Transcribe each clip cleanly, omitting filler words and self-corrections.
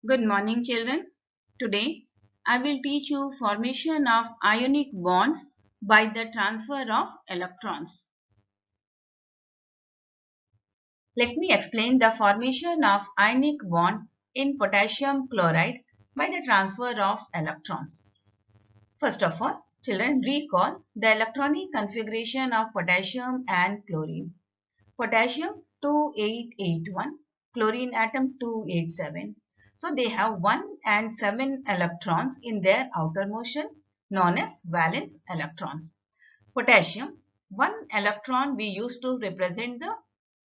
Good morning, children. Today, I will teach you formation of ionic bonds by the transfer of electrons. Let me explain the formation of ionic bond in potassium chloride by the transfer of electrons. First of all, children, recall the electronic configuration of potassium and chlorine. Potassium 2881, chlorine atom 287. So they have 1 and 7 electrons in their outermost shell known as valence electrons. Potassium, 1 electron we use to represent the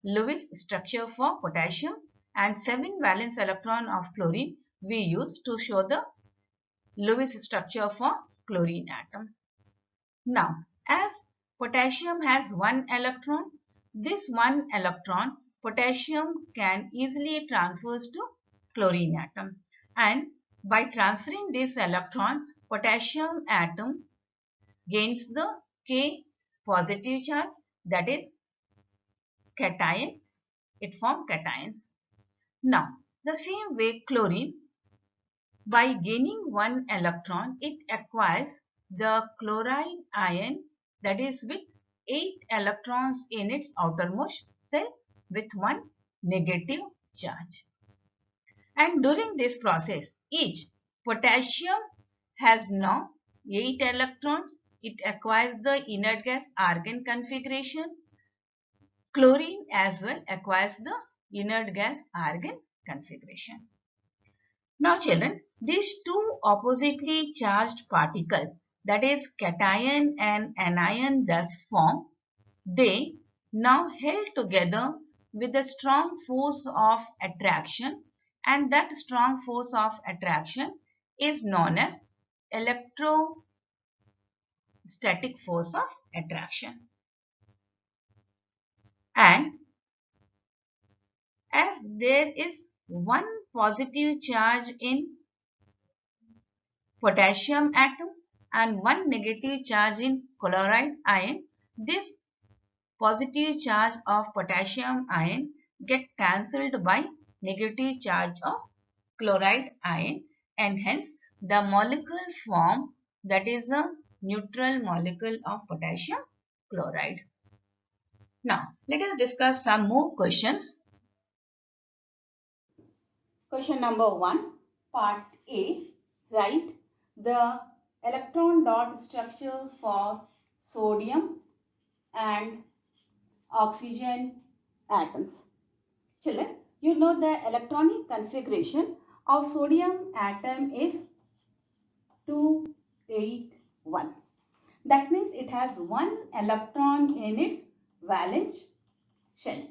Lewis structure for potassium, and 7 valence electron of chlorine we use to show the Lewis structure for chlorine atom. Now, as potassium has 1 electron, this 1 electron potassium can easily transfer to chlorine atom, and by transferring this electron, potassium atom gains the K positive charge, that is cation. It forms cations. Now, the same way chlorine, by gaining 1 electron, it acquires the chloride ion, that is with 8 electrons in its outermost shell with 1 negative charge. And during this process, each potassium has now 8 electrons. It acquires the inert gas argon configuration. Chlorine as well acquires the inert gas argon configuration. Now children, these two oppositely charged particles, that is cation and anion, thus form. They now held together with a strong force of attraction, and that strong force of attraction is known as electrostatic force of attraction. And as there is one positive charge in potassium atom and one negative charge in chloride ion, this positive charge of potassium ion get cancelled by negative charge of chloride ion, and hence the molecule form, that is a neutral molecule of potassium chloride. Now let us discuss some more questions. Question number 1, part A. Write the electron dot structures for sodium and oxygen atoms. Children, you know the electronic configuration of sodium atom is 281. That means it has 1 electron in its valence shell.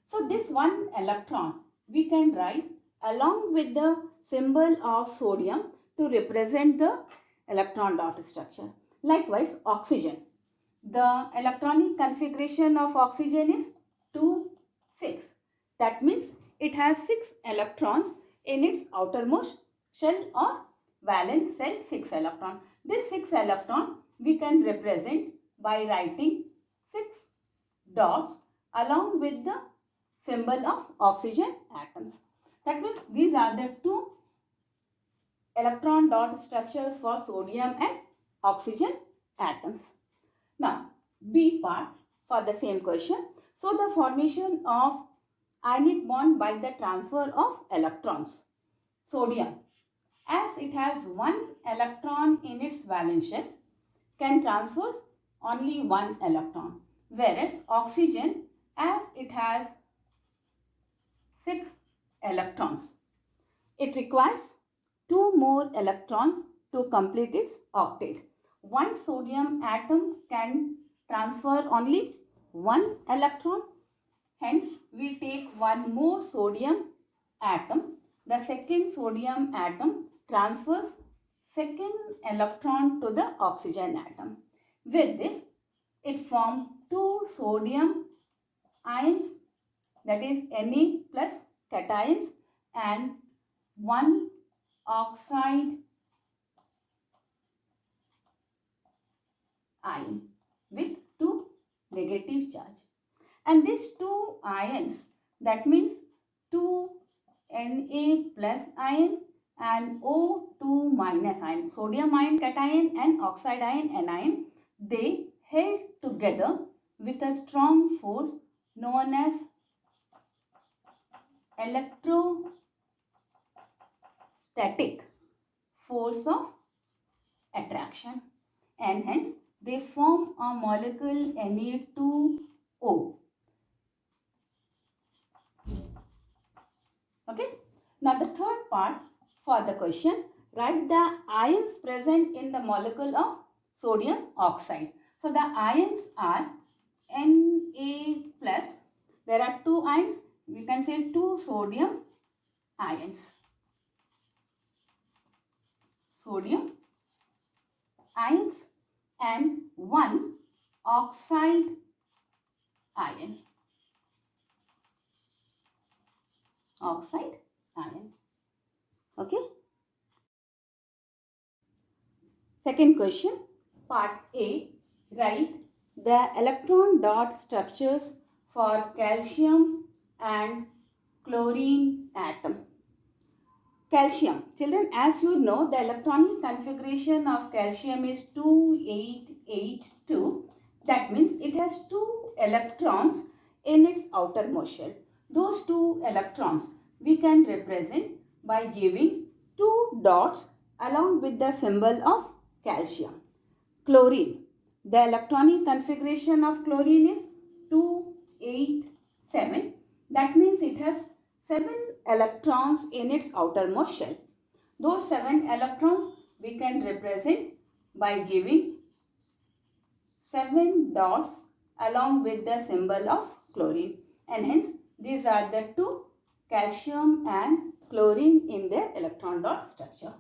So this 1 electron we can write along with the symbol of sodium to represent the electron dot structure. Likewise, oxygen. The electronic configuration of oxygen is 2, 6. That means it has 6 electrons in its outermost shell or valence shell, 6 electron. This 6 electron we can represent by writing 6 dots along with the symbol of oxygen atoms. That means these are the two electron dot structures for sodium and oxygen atoms. Now, B part for the same question. So, the formation of ionic bond by the transfer of electrons. Sodium, as it has 1 electron in its valence shell, can transfer only 1 electron. Whereas oxygen, as it has 6 electrons, it requires 2 more electrons to complete its octet. One sodium atom can transfer only 1 electron. Hence, we take 1 more sodium atom. The second sodium atom transfers second electron to the oxygen atom. With this, it forms 2 sodium ions, that is Na plus cations, and 1 oxide ion with 2 negative charge. And these 2 ions, that means 2 Na plus ion and O2 minus ion. Sodium ion cation and oxide ion anion, they held together with a strong force known as electrostatic force of attraction, and hence they form a molecule Na2O. Okay. Now the third part for the question, write the ions present in the molecule of sodium oxide. So the ions are Na plus. There are two ions. We can say two sodium ions. Sodium ions and one oxide ion. Oxide ion. Okay. Second question, part A, write the electron dot structures for calcium and chlorine atom. Calcium. Children, as you know, the electronic configuration of calcium is 2882. That means it has two electrons in its outermost shell. Those two electrons we can represent by giving two dots along with the symbol of calcium. Chlorine. The electronic configuration of chlorine is 287. That means it has 7 electrons in its outermost shell. Those 7 electrons we can represent by giving 7 dots along with the symbol of chlorine, and hence these are the two calcium and chlorine in their electron dot structure.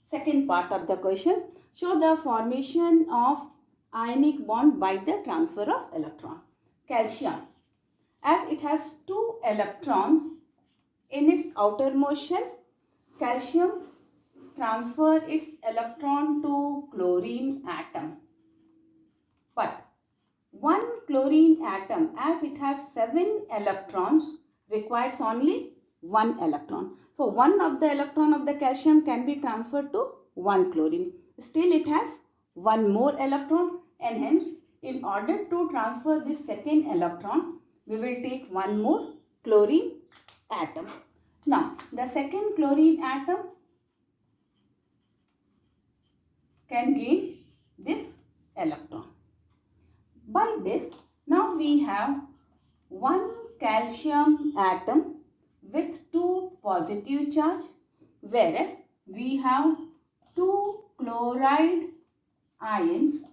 Second part of the question, show the formation of ionic bond by the transfer of electron. Calcium, as it has two electrons in its outermost shell, calcium transfer its electron to chlorine atom. But one chlorine atom, as it has 7 electrons, requires only 1 electron. So one of the electron of the calcium can be transferred to one chlorine. Still it has one more electron, and hence in order to transfer this second electron, we will take one more chlorine atom. Now the second chlorine atom can gain this electron. By this, now we have one calcium atom with two positive charge, whereas we have two chloride ions,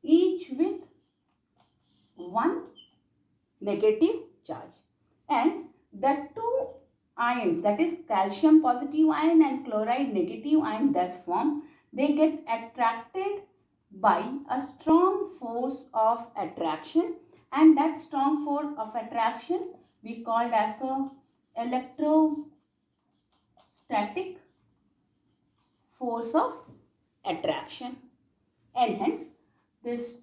each with one negative charge, and the two ions, that is calcium positive ion and chloride negative ion, thus form, they get attracted by a strong force of attraction, and that strong force of attraction we called as a electrostatic force of attraction, and hence this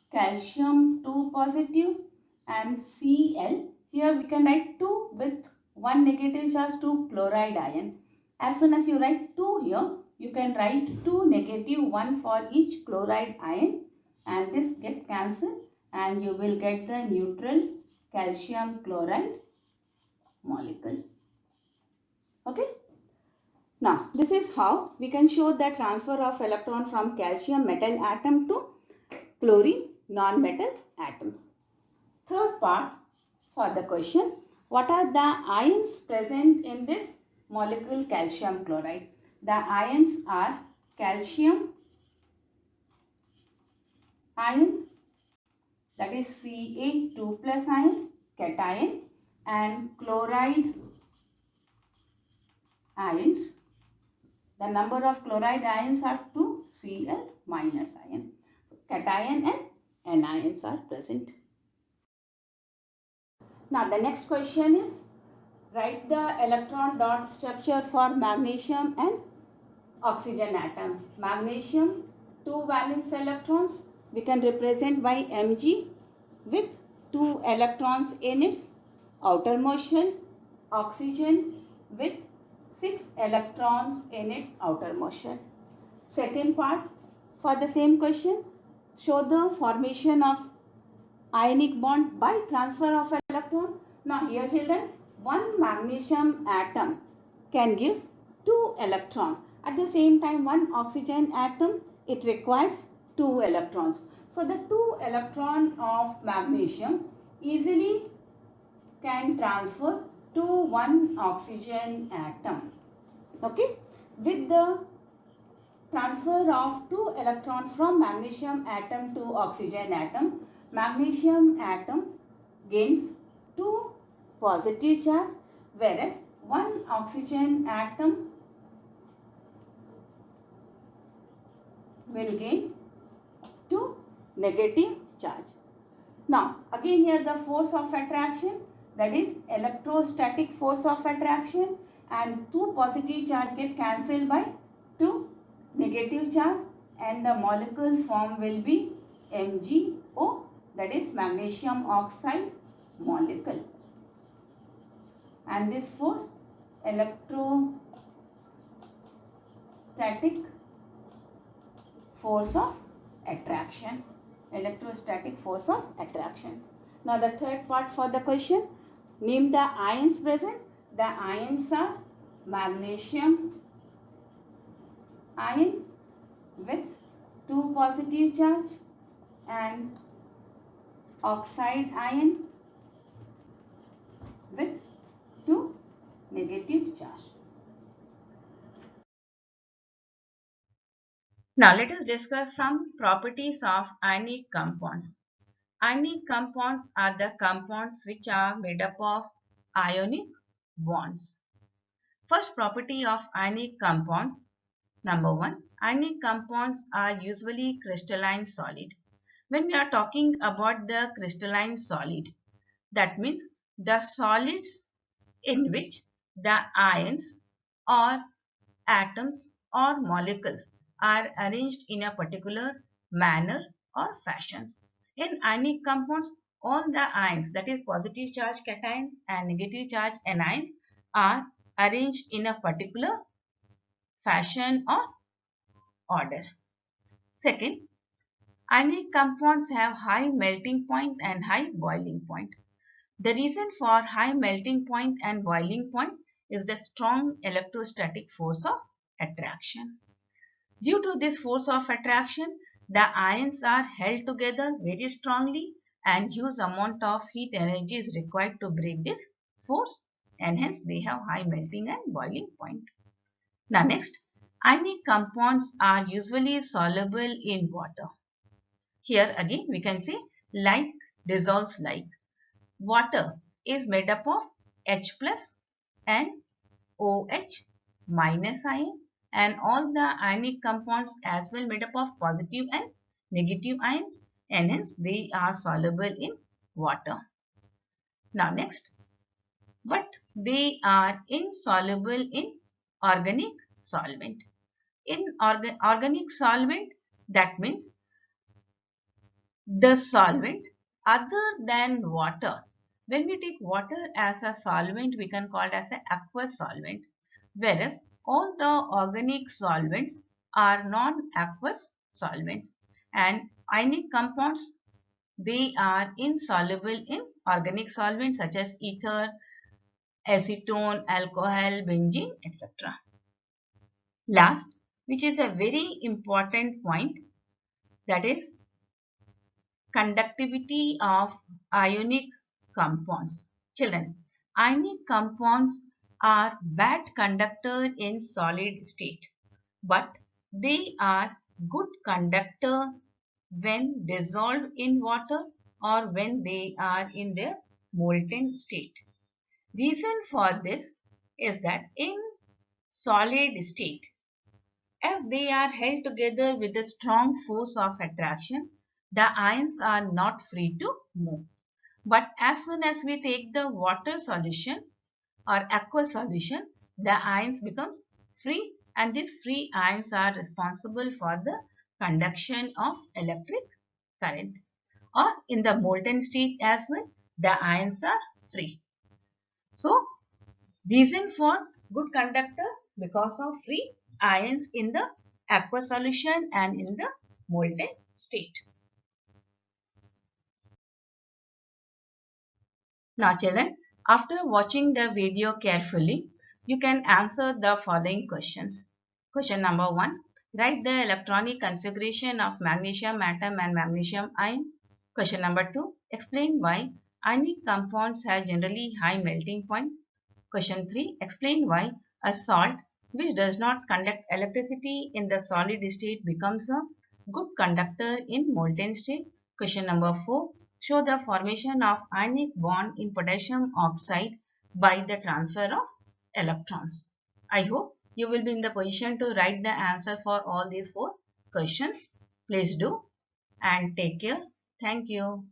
calcium 2 positive and Cl, here we can write 2 with one negative charge, 2 chloride ion. As soon as you write 2 here, you can write 2 negative, 1 for each chloride ion, and this get cancelled and you will get the neutral calcium chloride molecule. Okay. Now this is how we can show the transfer of electron from calcium metal atom to chlorine non-metal atom. Third part for the question, what are the ions present in this molecule calcium chloride? The ions are calcium ion, that is Ca2 plus ion, cation, and chloride ions. The number of chloride ions are 2, Cl minus ion. So, cation and anions are present. Now the next question is, write the electron dot structure for magnesium and oxygen atom. Magnesium, 2 valence electrons, we can represent by Mg with 2 electrons in its outermost shell, oxygen with 6 electrons in its outermost shell. Second part, for the same question, show the formation of ionic bond by transfer of electron. Now here children, one magnesium atom can give 2 electrons. At the same time, one oxygen atom, it requires 2 electrons. So the 2 electron of magnesium easily can transfer to one oxygen atom. Okay, with the transfer of 2 electrons from magnesium atom to oxygen atom, magnesium atom gains 2 positive charge, whereas one oxygen atom will gain 2 negative charge. Now again here the force of attraction, that is electrostatic force of attraction, and 2 positive charge get cancelled by 2 negative charge, and the molecule form will be MgO, that is magnesium oxide molecule. And this force, electrostatic force of attraction. Electrostatic force of attraction. Now the third part for the question, name the ions present. The ions are magnesium ion with 2 positive charge and oxide ion with 2 negative charge. Now let us discuss some properties of ionic compounds. Ionic compounds are the compounds which are made up of ionic bonds. First property of ionic compounds. Number 1. Ionic compounds are usually crystalline solid. When we are talking about the crystalline solid, that means the solids in which the ions or atoms or molecules are arranged in a particular manner or fashion. In ionic compounds, all the ions, that is positive charge cation and negative charge anions, are arranged in a particular fashion or order. Second, ionic compounds have high melting point and high boiling point. The reason for high melting point and boiling point is the strong electrostatic force of attraction. Due to this force of attraction, the ions are held together very strongly and huge amount of heat energy is required to break this force, and hence they have high melting and boiling point. Now next, ionic compounds are usually soluble in water. Here again we can say like dissolves like. Water is made up of H plus and OH minus ion, and all the ionic compounds as well made up of positive and negative ions, and hence they are soluble in water. Now next, but they are insoluble in organic solvent. In organic solvent, that means the solvent other than water. When we take water as a solvent, we can call it as an aqueous solvent, whereas all the organic solvents are non-aqueous solvent, and ionic compounds, they are insoluble in organic solvents such as ether, acetone, alcohol, benzene, etc. Last, which is a very important point, that is conductivity of ionic compounds. Children, ionic compounds are bad conductor in solid state, but they are good conductor when dissolved in water or when they are in their molten state. Reason for this is that in solid state, as they are held together with a strong force of attraction, the ions are not free to move. But as soon as we take the water solution or aqueous solution, the ions becomes free, and these free ions are responsible for the conduction of electric current. Or in the molten state as well, the ions are free. So, reason for good conductor because of free ions in the aqueous solution and in the molten state. Now children, after watching the video carefully, you can answer the following questions. Question number 1. Write the electronic configuration of magnesium atom and magnesium ion. Question number 2. Explain why ionic compounds have generally high melting point. Question 3. Explain why a salt which does not conduct electricity in the solid state becomes a good conductor in molten state. Question number 4. Show the formation of ionic bond in potassium oxide by the transfer of electrons. I hope you will be in the position to write the answer for all these 4 questions. Please do and take care. Thank you.